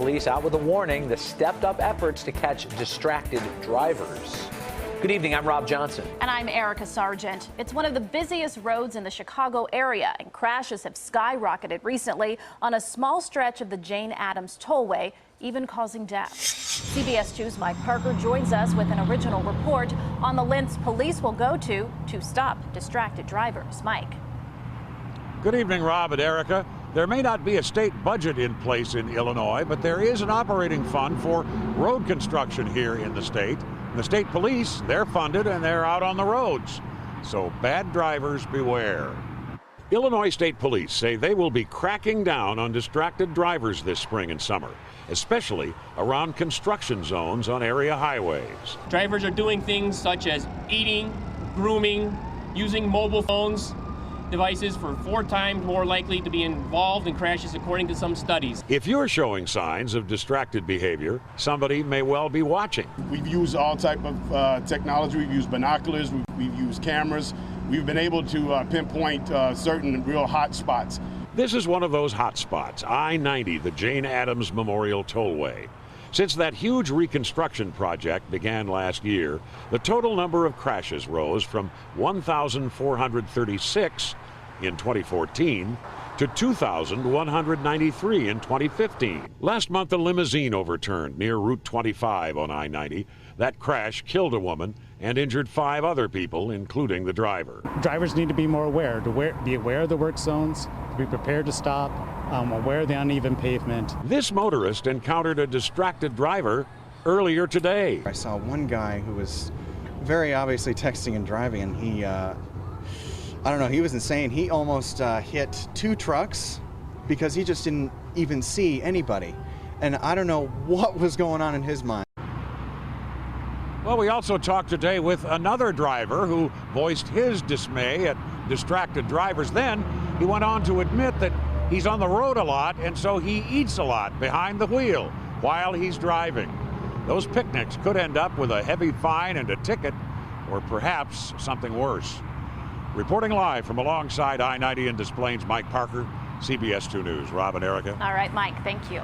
Police out with a warning: the stepped-up efforts to catch distracted drivers. Good evening, I'm Rob Johnson. And I'm Erica Sargent. It's one of the busiest roads in the Chicago area, and crashes have skyrocketed recently on a small stretch of the Jane Addams Tollway, even causing death. CBS 2's Mike Parker joins us with an original report on the lengths police will go to stop distracted drivers. Mike. Good evening, Rob and Erica. There may not be a state budget in place in Illinois, but there is an operating fund for road construction here in the state. The state police, they're funded and they're out on the roads. So bad drivers beware. Illinois State Police say they will be cracking down on distracted drivers this spring and summer, especially around construction zones on area highways. Drivers are doing things such as eating, grooming, using mobile phones, devices for 4 times more likely to be involved in crashes, according to some studies. If you're showing signs of distracted behavior, somebody may well be watching. We've used all type of technology. We've used binoculars, we've used cameras. We've been able to pinpoint certain real hot spots. This is one of those hot spots, I-90, the Jane Addams Memorial Tollway. Since that huge reconstruction project began last year, the total number of crashes rose from 1,436 in 2014 to 2,193 in 2015. Last month, a limousine overturned near Route 25 on I-90. That crash killed a woman and injured 5 other people, including the driver. Drivers need to be more aware, be aware of the work zones, to be prepared to stop, aware of the uneven pavement. This motorist encountered a distracted driver earlier today. I saw one guy who was very obviously texting and driving, and he, I don't know, he was insane. He almost hit 2 trucks because he just didn't even see anybody. And I don't know what was going on in his mind. Well, we also talked today with another driver who voiced his dismay at distracted drivers. Then he went on to admit that he's on the road a lot, and so he eats a lot behind the wheel while he's driving. Those picnics could end up with a heavy fine and a ticket, or perhaps something worse. Reporting live from alongside I-90 in Des Plaines, Mike Parker, CBS 2 News. Rob and Erica. All right, Mike, thank you.